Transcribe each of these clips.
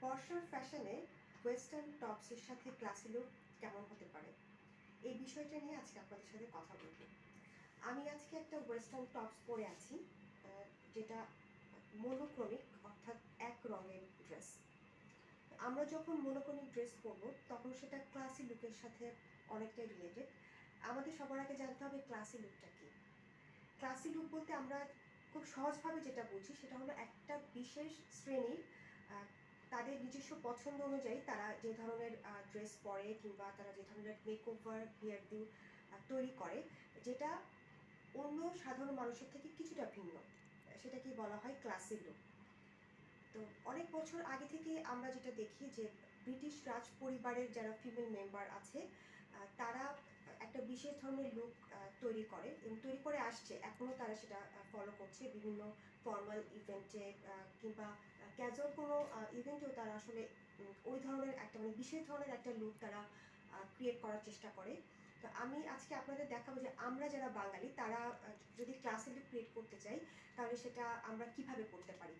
বর্ষার ফ্যাশনে ওয়েস্টার্ন টপসের সাথে ক্লাসি লুক কেমন হতে পারে, এই বিষয়টা নিয়ে আজকে আপনাদের সাথে কথা বলবো। আমি আজকে একটা ওয়েস্টার্ন টপস পরে আছি, যেটা মোনোক্রমিক, অর্থাৎ এক রঙের ড্রেস। আমরা যখন মোনোক্রমিক ড্রেস পরবো তখন সেটা ক্লাসি লুকের সাথে অনেকটাই রিলেটেড। আমাদের সবার আগে জানতে হবে ক্লাসি লুকটা কি। ক্লাসি লুক বলতে আমরা খুব সহজভাবে যেটা বুঝি সেটা হলো একটা বিশেষ শ্রেণীর তাদের নিজস্ব পছন্দ অনুযায়ী তারা যে ধরনের ড্রেস পরে কিংবা তারা যে ধরনের মেকওভার হেয়ার ডু তৈরি করে, যেটা অন্য সাধারণ মানুষের থেকে কিছুটা ভিন্ন, সেটাকেই বলা হয় ক্লাসি লুক। তো অনেক বছর আগে থেকে আমরা যেটা দেখি যে ব্রিটিশ রাজ পরিবারের যারা ফিমেল মেম্বার আছে তারা একটা বিশেষ ধরনের লুক তৈরি করে এবং তৈরি করে আসছে, এখনও তারা সেটা ফলো করছে বিভিন্ন ফর্মাল ইভেন্টে কিংবা ক্যাজুয়াল কোনো ইভেন্টেও তারা আসলে ওই ধরনের একটা মানে বিশেষ ধরনের একটা লুক তারা ক্রিয়েট করার চেষ্টা করে। তো আমি আজকে আপনাদের দেখাবো যে আমরা যারা বাঙালি তারা যদি ক্লাসি লুক ক্রিয়েট করতে চাই তাহলে সেটা আমরা কিভাবে করতে পারি।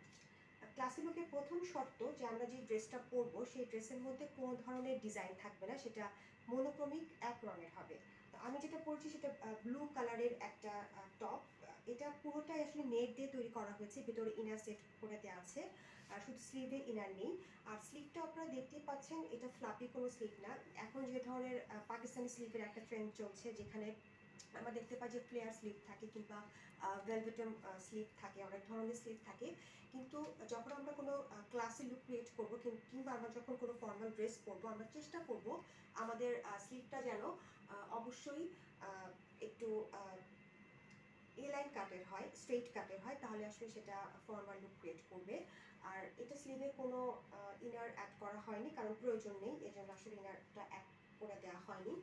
ক্লাসি লুকের প্রথম শর্ত যে আমরা যে ড্রেসটা পরবো সেই ড্রেসের মধ্যে কোনো ধরনের ডিজাইন থাকবে না, সেটা মোনোক্রমিক এক রঙের হবে। তো আমি যেটা পরছি সেটা ব্লু কালারের একটা টপ। এটা পুরোটাই আসলে নেট দিয়ে তৈরি করা হয়েছে, ভেতরে ইনার সেট করে দেওয়া আছে, শুধু স্লিভে ইনার নেই। আর স্লিভটা আপনারা দেখতেই পাচ্ছেন, এটা ফ্লাপি কোনো স্লিভ না। এখন যে ধরনের পাকিস্তানি স্লিভের একটা ট্রেন্ড চলছে, যেখানে আমরা দেখতে পাই যে ফ্লেয়ার স্লিভ থাকে কিংবা ভেলভেটম স্লিভ থাকে, অনেক ধরনের স্লিভ থাকে। কিন্তু যখন আমরা কোনো ক্লাসি লুক ক্রিয়েট করবো কিংবা আমরা যখন কোনো ফর্মাল ড্রেস পরবো, আমরা চেষ্টা করব আমাদের স্লিভটা যেন অবশ্যই একটু এ লাইন কাটের হয়, স্ট্রেইট কাটের হয়, তাহলে আসলে সেটা ফর্মাল লুক ক্রিয়েট করবে। আর এটা স্লিভে কোনো ইনার অ্যাড করা হয়নি, কারণ প্রয়োজন নেই, এই জন্য আসলে ইনারটা অ্যাড করে দেওয়া হয়নি।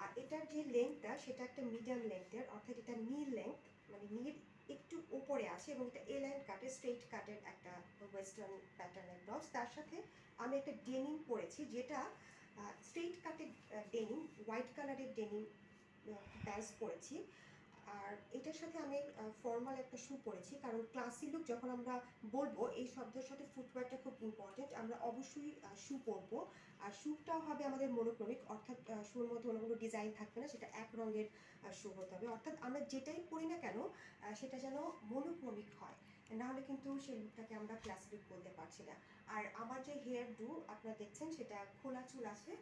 আর এটার যে লেন্থটা সেটা একটা মিডিয়াম লেন্থের, অর্থাৎ এটা নি লেন্থ, মানে নির একটু উপরে আছে এবং এটা এ লাইন কাটের, স্ট্রেইট কাটের একটা ওয়েস্টার্ন প্যাটার্নের ব্লাউজ। তার সাথে আমি একটা ডেনিম পরেছি, যেটা স্ট্রেইট কাটের ডেনিম, হোয়াইট কালারের ডেনিম প্যান্টস পরেছি। আর এটার সাথে আমি ফর্মাল একটা শু পরেছি, কারণ ক্লাসি লুক যখন আমরা বলবো এই শব্দের সাথে ফুটওয়্যারটা খুব ইম্পর্টেন্ট। আমরা অবশ্যই শু পরবো, আর শুটাও হবে আমাদের মোনোক্রমিক, অর্থাৎ শুর মধ্যে অন্য কোনো ডিজাইন থাকবে না, সেটা এক রঙের শু হতে হবে। অর্থাৎ আমরা যেটাই পরি না কেন সেটা যেন মোনোক্রমিক হয়, নাহলে কিন্তু সেই লুকটাকে আমরা ক্লাসি লুক বলতে পারছি না। আর আমার যে হেয়ার ডু আপনারা দেখছেন সেটা খোলা চুল আছে।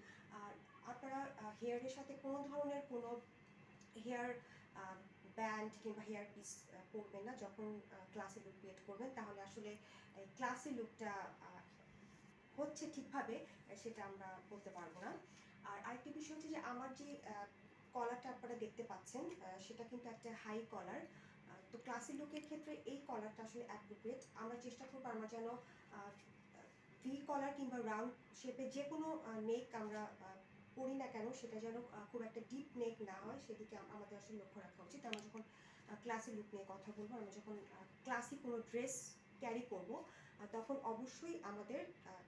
আর আপনারা হেয়ারের সাথে কোনো ধরনের কোনো হেয়ার ব্যান্ড কিংবা হেয়ার পিস পরবেন না যখন ক্লাসি লুক ক্রিয়েট করবেন, তাহলে আসলে ক্লাসি লুকটা হচ্ছে ঠিকভাবে সেটা আমরা বলতে পারবো না। আর আরেকটি বিষয় হচ্ছে যে আমার যে কলারটা আপনারা দেখতে পাচ্ছেন সেটা কিন্তু একটা হাই কলার। তো ক্লাসি লুকের ক্ষেত্রে এই কলারটা আসলে অ্যাপ্রোপ্রিয়েট। আমরা চেষ্টা করবো আমরা যেন ভি কলার কিংবা রাউন্ড শেপে যে কোনো নেক আমরা পরি না কেন সেটা যেন খুব একটা ডিপ নেক না হয়, সেদিকে আমাদের আসলে লক্ষ্য রাখা উচিত। আমরা যখন ক্লাসি লুক নিয়ে কথা বলবো, আমরা যখন ক্লাসি কোনো ড্রেস ক্যারি করব, তখন অবশ্যই আমাদের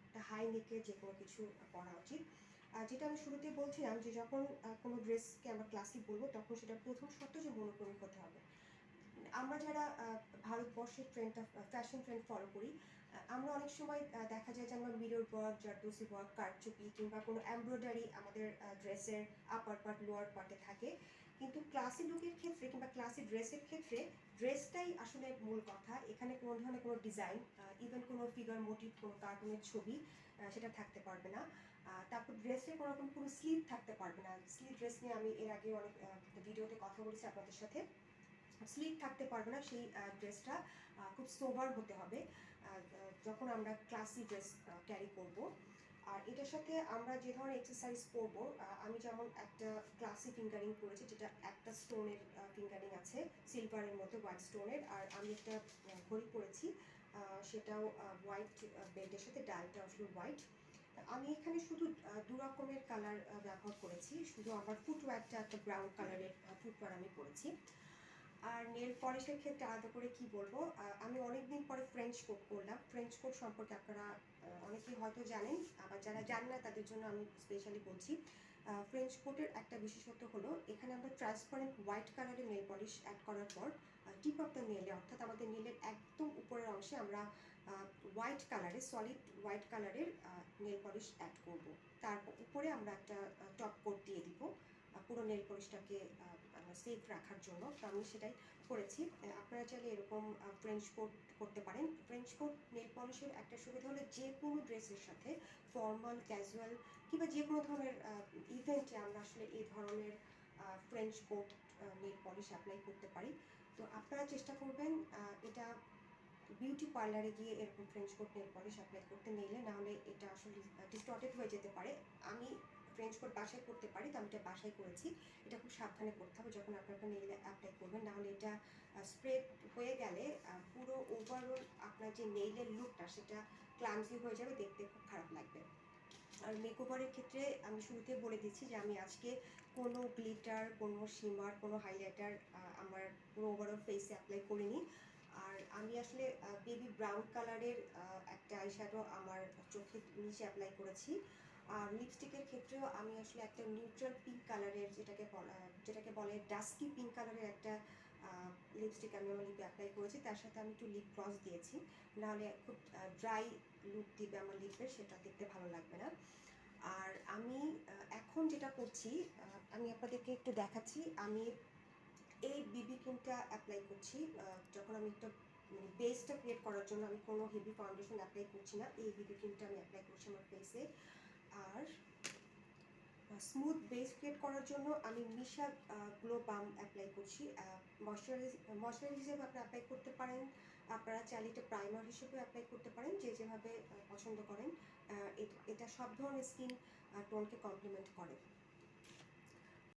একটা হাই নেকের যে কোনো কিছু পরা উচিত। যেটা আমি শুরুতে বলছিলাম যে যখন কোনো ড্রেসকে আমরা ক্লাসি বলবো তখন সেটা প্রথম শর্ত যে মোনোক্রমিক হতে হবে। আমরা যারা ভারতবর্ষের ট্রেন্ডটা ফ্যাশন ট্রেন্ড ফলো করি, আমরা অনেক সময় দেখা যায় যে আমরা মিরর ওয়ার্ক, জারদোসি ওয়ার্ক, কারচুপি কিংবা কোনো এমব্রয়ডারি আমাদের ড্রেসের আপার পার্ট লোয়ার পার্টে থাকে। কিন্তু ক্লাসি লুকের ক্ষেত্রে কিংবা ক্লাসি ড্রেসের ক্ষেত্রে ড্রেসটাই আসলে মূল কথা। এখানে কোনো ধরনের কোনো ডিজাইন, ইভেন কোনো ফিগার মোটিভ, কোনো কার্টুনের ছবি সেটা থাকতে পারবে না। তারপর ড্রেসে কোনো রকম কোনো স্লিভ থাকতে পারবে না। স্লিভ ড্রেস নিয়ে আমি এর আগে অনেক ভিডিওতে কথা বলেছি আপনাদের সাথে। স্লিভ থাকতে পারবে না, সেই ড্রেসটা খুব সোবার হতে হবে যখন আমরা ক্লাসি ড্রেস ক্যারি করব। আর এটার সাথে আমরা যে ধরনের এক্সারসাইজ করবো, আমি যেমন একটা ক্লাসি ফিঙ্গারিং করেছি, যেটা একটা স্টোনের ফিঙ্গারিং আছে, সিলভারের মধ্যে হোয়াইট স্টোনের। আর আমি একটা ঘড়ি পরেছি, সেটাও হোয়াইট বেল্টের সাথে, ডালটা আসলে হোয়াইট। আমি এখানে শুধু দু রকমের কালার ব্যবহার করেছি, শুধু আমার ফুটওয়্যারটা একটা ব্রাউন কালারের ফুটওয়্যার আমি পরেছি। আর নেল পলিশের ক্ষেত্রে আলাদা করে কি বলবো, আমি অনেকদিন পরে ফ্রেঞ্চ কোট করলাম। ফ্রেঞ্চ কোট সম্পর্কে আপনারা অনেকেই হয়তো জানেন, আবার যারা জানেন না তাদের জন্য আমি স্পেশালি বলছি। ফ্রেঞ্চ কোটের একটা বিশেষত্ব হলো এখানে আমরা ট্রান্সপারেন্ট হোয়াইট কালারের নেল পলিশ অ্যাড করার পর টিপ অফ দ্য নেলে, অর্থাৎ আমাদের নেলের একদম উপরের অংশে আমরা হোয়াইট কালারের, সলিড হোয়াইট কালারের নেল পলিশ অ্যাড করব। তারপর উপরে আমরা একটা টপ কোট দিয়ে দিব পুরো নেল পলিশটাকে সেফ রাখার জন্য। তো আমি সেটাই করেছি। আপনারা চাইলে এরকম ফ্রেঞ্চ কোট করতে পারেন। ফ্রেঞ্চ কোট নেল পলিশের একটা সুবিধা হলো যে কোনো ড্রেসের সাথে, ফর্মাল, ক্যাজুয়াল কিংবা যে কোনো ধরনের ইভেন্টে আমরা আসলে এই ধরনের French coat nail polish apply করতে পারি। তো আপনারা চেষ্টা করবেন এটা বিউটি পার্লারে গিয়ে এরকম French coat nail polish apply করতে নিলে, নাহলে এটা আসলে ডিস্টর্টেড হয়ে যেতে পারে। আমি ফ্রেঞ্চ কোট বাসায় করতে পারি, তো আমি এটা বাসায় করেছি। এটা খুব সাবধানে করতে হবে যখন আপনারা নেইলে অ্যাপ্লাই করবেন, নাহলে এটা স্প্রেড হয়ে গেলে পুরো ওভারঅল আপনার যে নেইলের লুকটা সেটা ক্লামজি হয়ে যাবে, দেখতে খুব খারাপ লাগবে। আর মেকওভারের ক্ষেত্রে আমি শুরুতে বলে দিচ্ছি যে আমি আজকে কোনো গ্লিটার, কোনো শিমার, কোনো হাইলাইটার আমার পুরো ওভারঅল ফেসে অ্যাপ্লাই করিনি। আর আমি আসলে বেবি ব্রাউন কালারের একটা আইশ্যাডো আমার চোখের নিচে অ্যাপ্লাই করেছি। আর লিপস্টিকের ক্ষেত্রেও আমি আসলে একটা নিউট্রাল পিঙ্ক কালারের, যেটাকে বলে ডাস্কি পিঙ্ক কালারের একটা লিপস্টিক আমি আমার লিপে অ্যাপ্লাই করেছি। তার সাথে আমি একটু লিপ গ্লস দিয়েছি, নাহলে খুব ড্রাই লুক দিবে আমার লিপে, সেটা দেখতে ভালো লাগবে না। আর আমি এখন যেটা করছি, আমি আপনাদেরকে একটু দেখাচ্ছি। আমি এই বিবি ক্রিমটা অ্যাপ্লাই করছি যখন আমি একটা বেসটা ক্রিয়েট করার জন্য। আমি কোনো হেভি ফাউন্ডেশন অ্যাপ্লাই করছি না, এই বিবি ক্রিমটা আমি অ্যাপ্লাই করছি আমার ফেসে। আর স্মুথ বেস ক্রিয়েট করার জন্য আমি মিশা গ্লো বাম অ্যাপ্লাই করছি। ময়শ্চারাইজার হিসেবে আপনারা অ্যাপ্লাই করতে পারেন, আপনারা চাইলে এটা প্রাইমার হিসেবে অ্যাপ্লাই করতে পারেন, যে যেভাবে পছন্দ করেন। এটা সব ধরনের স্কিন টোনকে কমপ্লিমেন্ট করে।